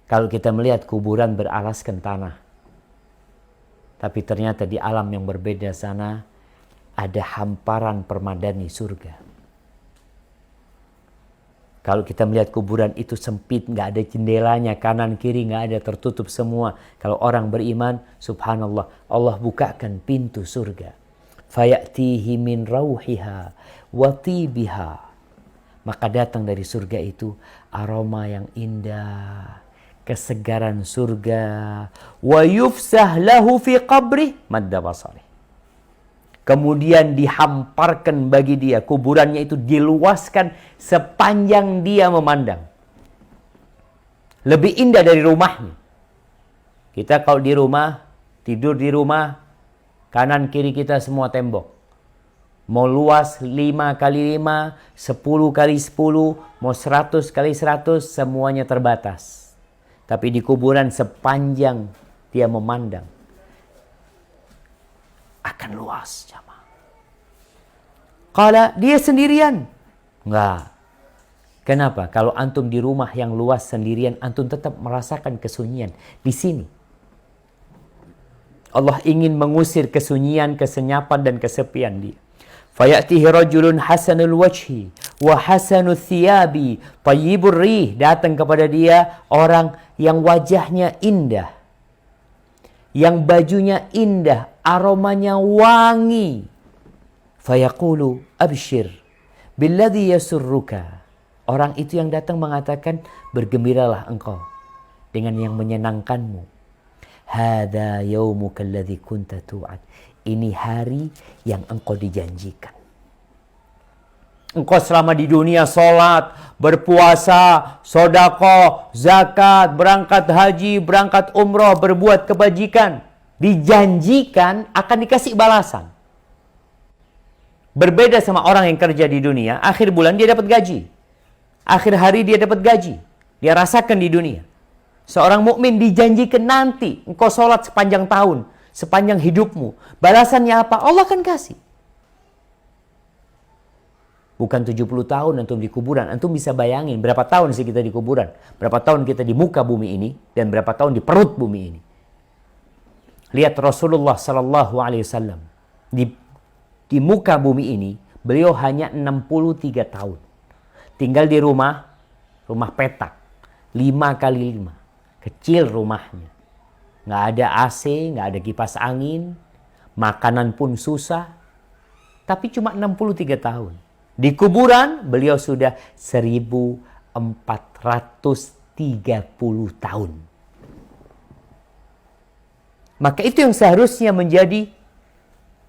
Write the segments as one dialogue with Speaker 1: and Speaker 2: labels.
Speaker 1: Kalau kita melihat kuburan beralaskan tanah, tapi ternyata di alam yang berbeda sana ada hamparan permadani surga. Kalau kita melihat kuburan itu sempit, nggak ada jendelanya, kanan kiri nggak ada, tertutup semua. Kalau orang beriman, subhanallah, Allah bukakan pintu surga. Fayatihi min rauhiha wa tibiha. Maka datang dari surga itu aroma yang indah, kesegaran surga. Wa yufsah lahu fi qabri madda basari. Kemudian dihamparkan bagi dia, kuburannya itu diluaskan sepanjang dia memandang. Lebih indah dari rumahnya. Kita kalau di rumah, tidur di rumah, kanan kiri kita semua tembok. Mau luas 5 kali 5, 10 kali 10, mau 100 kali 100, semuanya terbatas. Tapi di kuburan sepanjang dia memandang, akan luas, jamaah. Kalau dia sendirian, enggak. Kenapa? Kalau antum di rumah yang luas sendirian, antum tetap merasakan kesunyian. Di sini Allah ingin mengusir kesunyian, kesenyapan dan kesepian dia. Fayatihi rajulun hasanul wajhi wa hasanul thiyabi tayyibur rih. Datang kepada dia orang yang wajahnya indah, yang bajunya indah, aromanya wangi. Fayaqulu abshir billadhi yasurruka. Orang itu yang datang mengatakan, bergembiralah engkau dengan yang menyenangkanmu. Hadza yaumuka alladhi kunta tu'ad. Ini hari yang engkau dijanjikan. Engkau selama di dunia sholat, berpuasa, sedekah, zakat, berangkat haji, berangkat umroh, berbuat kebajikan. Dijanjikan akan dikasih balasan. Berbeda sama orang yang kerja di dunia, akhir bulan dia dapat gaji. Akhir hari dia dapat gaji. Dia rasakan di dunia. Seorang mukmin dijanjikan nanti engkau sholat sepanjang tahun, sepanjang hidupmu. Balasannya apa? Allah akan kasih. Bukan 70 tahun antum di kuburan. Antum bisa bayangin berapa tahun sih kita di kuburan. Berapa tahun kita di muka bumi ini. Dan berapa tahun di perut bumi ini. Lihat Rasulullah SAW. Di muka bumi ini, beliau hanya 63 tahun. Tinggal di rumah petak. 5 kali 5. Kecil rumahnya. Nggak ada AC, nggak ada kipas angin. Makanan pun susah. Tapi cuma 63 tahun. Di kuburan, beliau sudah 1430 tahun. Maka itu yang seharusnya menjadi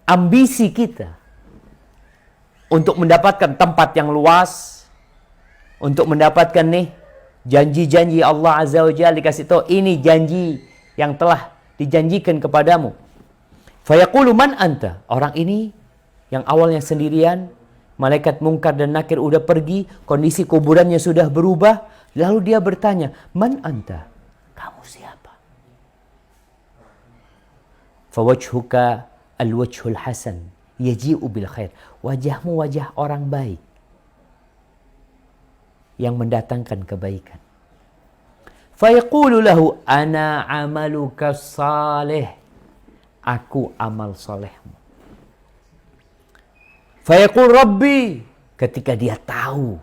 Speaker 1: ambisi kita. Untuk mendapatkan tempat yang luas. Untuk mendapatkan janji-janji Allah Azza wa Jalla, dikasih tahu ini janji yang telah dijanjikan kepadamu. Fayaqulu man anta? Orang ini yang awalnya sendirian, malaikat Munkar dan Nakir udah pergi, kondisi kuburannya sudah berubah, lalu dia bertanya, man anta? Kamu siapa? Fawajhuka al-wajhul hasan yaji'u bil khair. Wajahmu wajah orang baik yang mendatangkan kebaikan. Fayaqulu lahu ana amaluka salih. Aku amal solehmu. Fayaqul rabbi. Ketika dia tahu,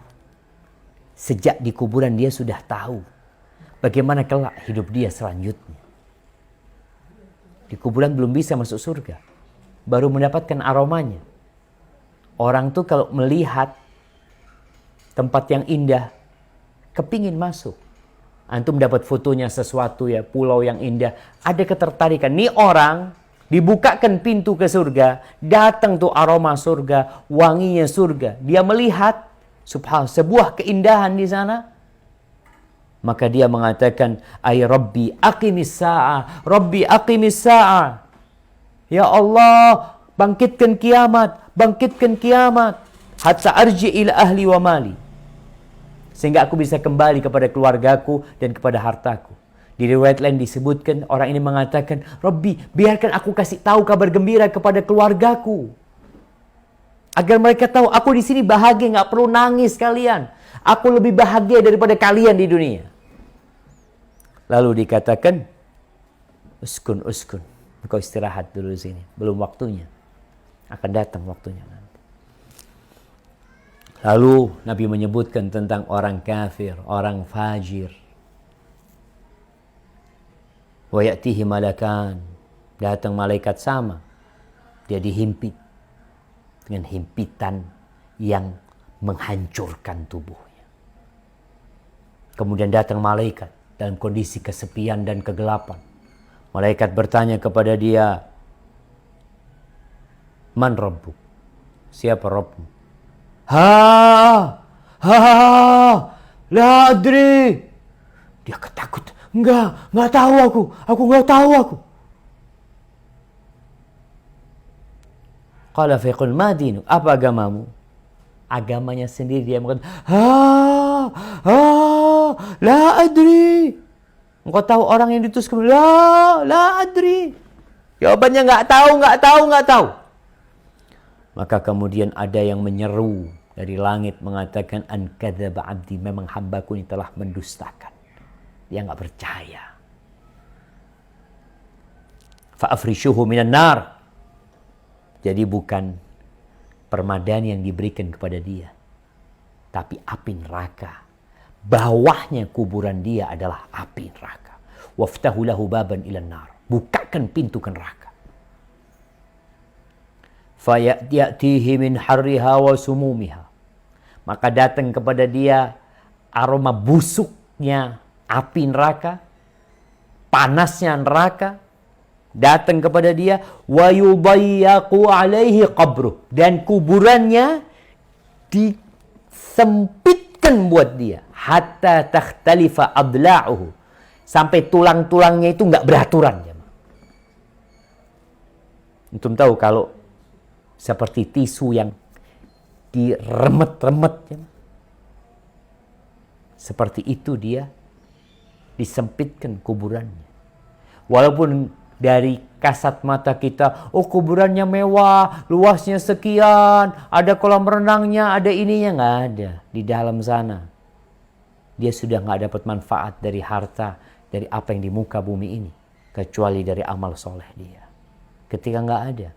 Speaker 1: sejak di kuburan dia sudah tahu bagaimana kelak hidup dia selanjutnya. Di kuburan belum bisa masuk surga, baru mendapatkan aromanya. Orang tuh kalau melihat tempat yang indah, kepingin masuk. Antum dapat fotonya sesuatu ya, pulau yang indah, ada ketertarikan. Nih orang dibukakan pintu ke surga, datang tuh aroma surga, wanginya surga. Dia melihat subhanallah sebuah keindahan di sana. Maka dia mengatakan, ay Rabbi aqimis sa'ah, Rabbi aqimis sa'ah. Ya Allah, bangkitkan kiamat, bangkitkan kiamat. Hatta arji ila ahli wa mali. Sehingga aku bisa kembali kepada keluargaku dan kepada hartaku. Di riwayat lain disebutkan, orang ini mengatakan, Rabbi, biarkan aku kasih tahu kabar gembira kepada keluargaku. Agar mereka tahu, aku di sini bahagia, nggak perlu nangis kalian. Aku lebih bahagia daripada kalian di dunia. Lalu dikatakan, uskun, engkau istirahat dulu di sini, belum waktunya. Akan datang waktunya nanti. Lalu Nabi menyebutkan tentang orang kafir, orang fajir. Wa ya'tihi malakan, datang malaikat sama. Dia dihimpit dengan himpitan yang menghancurkan tubuhnya. Kemudian datang malaikat dalam kondisi kesepian dan kegelapan. Malaikat bertanya kepada dia, Man Rabbuk? Siapa Rabbmu? La adri. Dia ketakutan. Enggak tahu aku. Aku enggak tahu aku. Qala faqul ma dinu? Apa agamamu? Agamanya sendiri dia mengatakan, la adri. Engkau tahu orang yang diutus ke la adri. Jawabannya enggak tahu. Maka kemudian ada yang menyeru dari langit mengatakan, an kadzaba abdi, memang hambaku ini telah mendustakan. Dia enggak percaya. Fa afrishuhu minan nar. Jadi bukan permadani yang diberikan kepada dia, tapi api neraka. Bawahnya kuburan dia adalah api neraka. Waftahu lahu baban ilan nar. Bukakan pintu ke neraka. Fayatihi min harriha wa sumumiha. Maka datang kepada dia aroma busuknya api neraka, panasnya neraka. Datang kepada dia, wa yudayyaqu alaihi qabruh, dan kuburannya disempitkan buat dia, hatta takhtalifa adla'uhu, sampai tulang-tulangnya itu enggak beraturan. Antum tahu kalau seperti tisu yang diremet-remet, seperti itu dia disempitkan kuburannya. Walaupun dari kasat mata kita, oh kuburannya mewah, luasnya sekian, ada kolam renangnya, ada ininya, nggak ada. Di dalam sana dia sudah nggak dapat manfaat dari harta, dari apa yang di muka bumi ini, kecuali dari amal soleh dia. Ketika nggak ada,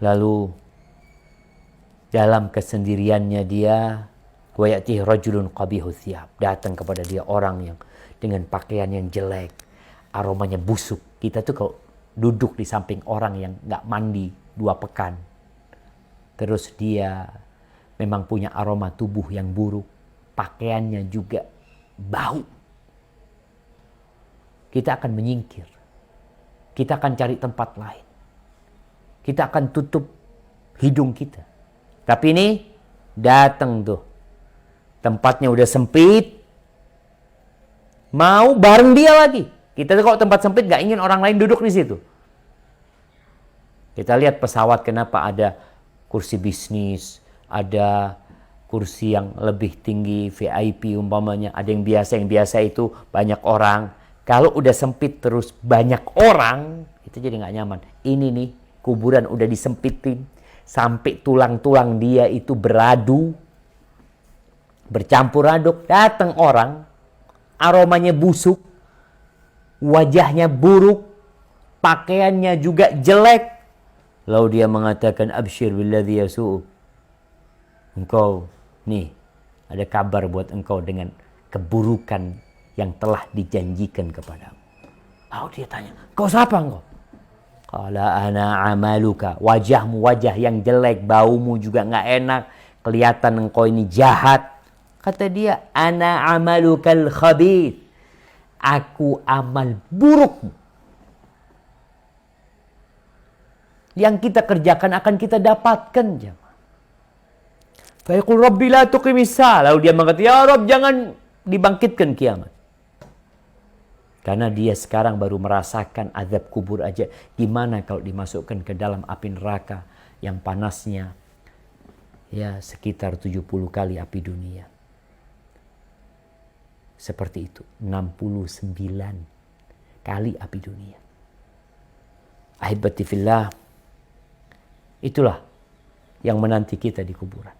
Speaker 1: lalu dalam kesendiriannya dia, wa ya'tihi rajulun qabihu thiyab, datang kepada dia orang yang dengan pakaian yang jelek, aromanya busuk. Kita tuh kalau duduk di samping orang yang nggak mandi 2 pekan, terus dia memang punya aroma tubuh yang buruk, pakaiannya juga bau, kita akan menyingkir, kita akan cari tempat lain, kita akan tutup hidung kita. Tapi ini datang tuh, tempatnya udah sempit, mau bareng dia lagi. Kita tuh kalau tempat sempit gak ingin orang lain duduk di situ. Kita lihat pesawat, kenapa ada kursi bisnis, ada kursi yang lebih tinggi, VIP umpamanya, ada yang biasa itu banyak orang. Kalau udah sempit terus banyak orang, itu jadi gak nyaman. Ini nih, kuburan udah disempitin, sampai tulang-tulang dia itu beradu, bercampur aduk, datang orang, aromanya busuk, wajahnya buruk, pakaiannya juga jelek. Lalu dia mengatakan, absyir billadzi yasu'u. Engkau, nih, ada kabar buat engkau dengan keburukan yang telah dijanjikan kepadamu. Lalu dia tanya, kau siapa engkau? Qala ana amaluka. Wajahmu wajah yang jelek, baumu juga nggak enak, kelihatan engkau ini jahat. Kata dia, ana amalukal khabith. Aku amal burukmu. Yang kita kerjakan akan kita dapatkan. Fa yaqul rabbi la tuqimis sa'a. Lalu dia mengatakan, ya Rabb, jangan dibangkitkan kiamat. Karena dia sekarang baru merasakan azab kubur aja. Gimana kalau dimasukkan ke dalam api neraka yang panasnya ya sekitar 70 kali api dunia. Seperti itu, 69 kali api dunia. Ahibati fillah, itulah yang menanti kita di kuburan.